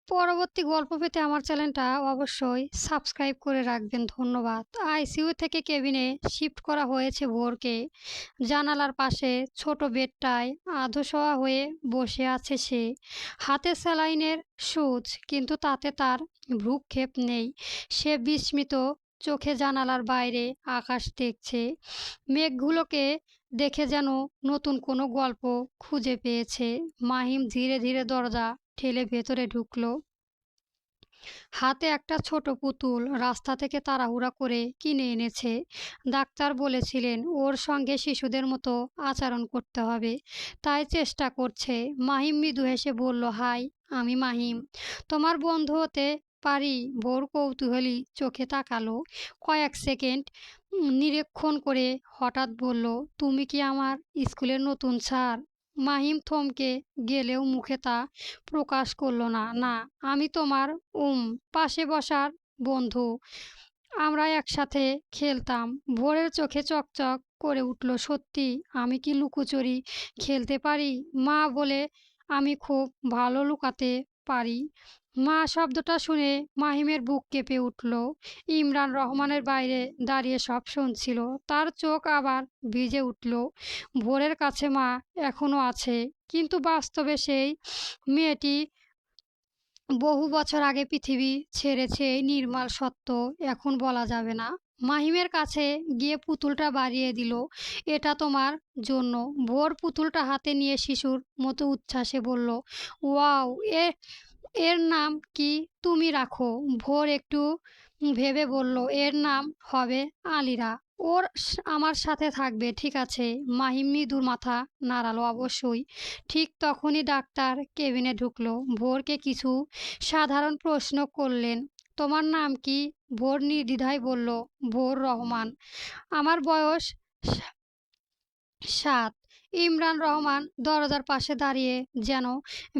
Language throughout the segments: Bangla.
পরবর্তী গল্প পেতে আমার চ্যানেলটা অবশ্যই সাবস্ক্রাইব করে রাখবেন। ধন্যবাদ। আইসিইউ থেকে কেবিনে শিফট করা হয়েছে ভোরকে। জানালার পাশে ছোট বেডটায় আধশোয়া হয়ে বসে আছে সে। হাতে স্যালাইনের সুচ, কিন্তু তাতে তার ভ্রূক্ষেপ নেই। সে বিস্মিত চোখে জানালার বাইরে আকাশ দেখছে। মেঘগুলোকে দেখে যেন নতুন কোনো গল্প খুঁজে পেয়েছে। মাহিম ধীরে ধীরে দরজা ঠেলে ভেতরে ঢুকলো। হাতে একটা ছোট পুতুল রাস্তা থেকে তাড়াহুড়া করে কিনে এনেছে। ডাক্তার বলেছিলেন ওর সঙ্গে শিশুদের মতো আচরণ করতে হবে, তাই চেষ্টা করছে। মাহিম মৃদু হেসে বলল, হাই, আমি মাহিম। তোমার বন্ধু হতে পারি? ভোর কৌতূহলী চোখে তাকালো কয়েক সেকেন্ড নিরীক্ষণ করে হঠাৎ বলল, তুমি কি আমার স্কুলের নতুন স্যার? মাহিম থমকে গেলেও মুখে তা প্রকাশ করল না। না, আমি তোমার পাশে বসার বন্ধু। আমরা একসাথে খেলতাম। ভোরের চোখে চকচক করে উঠল, সত্যি? আমি কি লুকোচুরি খেলতে পারি? মা বলে আমি খুব ভালো লুকাতে পারি। মা শব্দটা শুনে মাহিমের বুক কেঁপে উঠল। ইমরান রহমানের বাইরে দাঁড়িয়ে সব শুনছিল। তার চোখ আবার ভিজে উঠল। ভোরের কাছে মা এখনো আছে, কিন্তু বাস্তবে সেই মেয়েটি বহু বছর আগে পৃথিবী ছেড়েছে। এই নির্মল সত্য এখন বলা যাবে না। মাহিমের কাছে গিয়ে পুতুলটা বাড়িয়ে দিল। এটা তোমার জন্য। ভোর পুতুলটা হাতে নিয়ে শিশুর মতো উচ্ছ্বাসে বলল, ওয়াও, এর নাম কি? তুমি রাখো। ভোর একটু ভেবে বলল, এর নাম হবে আলিরা। আমার সাথে থাকবে, ঠিক আছে? মাহিম মৃদুর মাথা নাড়ালো, অবশ্যই। ঠিক তখনই ডাক্তার কেবিনে ঢুকলো। ভোরকে কিছু সাধারণ প্রশ্ন করলেন। তোমার নাম কি? ভোর নির্দ্বিধায় বলল, ভোর রহমান। আমার বয়স ৭। ইমরান রহমান দরজার পাশে দাঁড়িয়ে যেন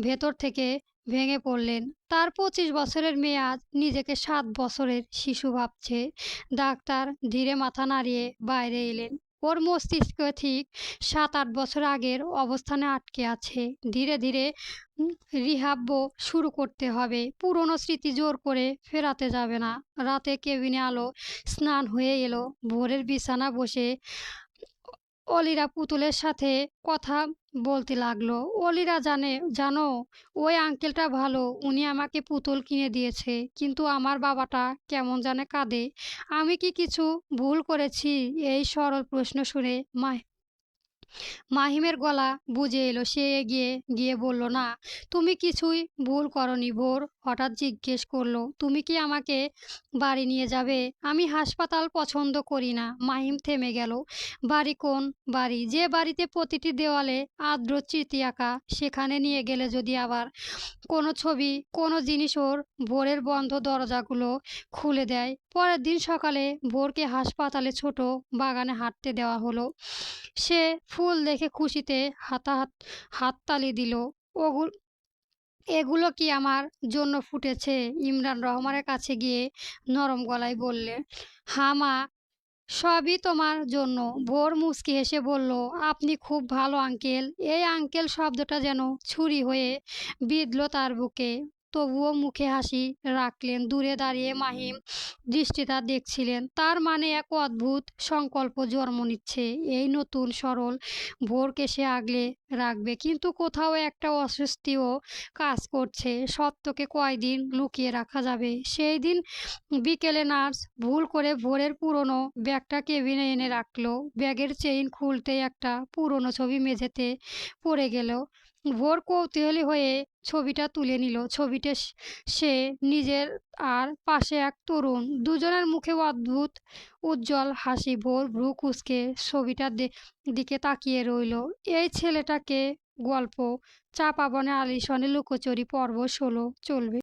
ভেতর থেকে ভেঙে পড়লেন। তার ২৫ বছরের মেয়ে আজ নিজেকে ৭ বছরের শিশু ভাবছে। ডাক্তার ধীরে মাথা নাড়িয়ে বাইরে এলেন। ওর মস্তিষ্ক ঠিক ৭-৮ বছর আগের অবস্থানে আটকে আছে। ধীরে ধীরে রিহাব শুরু করতে হবে। পুরনো স্মৃতি জোর করে ফেরাতে যাবে না। রাতে কেবিনে আলো স্নান হয়ে এলো। ভোরের বিছানা বসে অলিরা পুতুলের সাথে কথা বলতে লাগলো। অলিরা জানো, ওই আঙ্কেলটা ভালো, উনি আমাকে পুতুল কিনে দিয়েছে, কিন্তু আমার বাবাটা কেমন জানে কাঁদে। আমি কি কিছু ভুল করেছি? এই সরল প্রশ্ন শুনে মাহিমের গলা বুঝে এলো। সে এগিয়ে গিয়ে বলল, না, তুমি কিছুই ভুল করনি। ভোর হঠাৎ জিজ্ঞেস করলো, তুমি কি আমাকে বাড়ি নিয়ে যাবে? আমি হাসপাতাল পছন্দ করি না। মাহিম থেমে গেল। বাড়ি? কোন বাড়ি? যে বাড়িতে প্রতিটি দেওয়ালে আর্দ্র স্মৃতি আঁকা। সেখানে নিয়ে গেলে যদি আবার কোনো ছবি, কোনো জিনিস ওর ভোরের বন্ধ দরজাগুলো খুলে দেয়। পরের দিন সকালে ভোরকে হাসপাতালে ছোট বাগানে হাঁটতে দেওয়া হলো। সে ফুল দেখে খুশিতে হাততালি দিল। ওগুলো এগুলো কি আমার জন্য ফুটেছে? ইমরান রহমানের কাছে গিয়ে নরম গলায় বললে, হ্যাঁ মা, সবই তোমার জন্য। ভোর মুচকি হেসে বলল, আপনি খুব ভালো আঙ্কেল। এই আঙ্কেল শব্দটা যেন ছুরি হয়ে বিঁধল তার বুকে। তবুও মুখে হাসি রাখলেন। দূরে দাঁড়িয়ে মাহিম দৃষ্টিটা দেখছিলেন। তার মানে এক অদ্ভুত সংকল্প জন্ম নিচ্ছে। এই নতুন সরল ভোরকে সে আগলে রাখবে, কিন্তু কোথাও একটা অস্বস্তিও কাজ করছে। সত্যকে কয়দিন লুকিয়ে রাখা যাবে? সেই দিন বিকেলে নার্স ভুল করে ভোরের পুরনো ব্যাগটা কেবিনে এনে রাখলো। ব্যাগের চেইন খুলতেই একটা পুরনো ছবি মেঝেতে পড়ে গেল। ভোর কৌতূহলী হয়ে ছবিটা তুলে নিল। ছবিটা সে নিজের, আর পাশে এক তরুণ। দুজনের মুখে অদ্ভুত উজ্জ্বল হাসি। ভোর ভ্রু কুঁচকে ছবিটার দিকে তাকিয়ে রইল। এই ছেলেটাকে। গল্প চাপা বনে আলিশনে লুকোচুরি পর্ব ১৬ চলবে।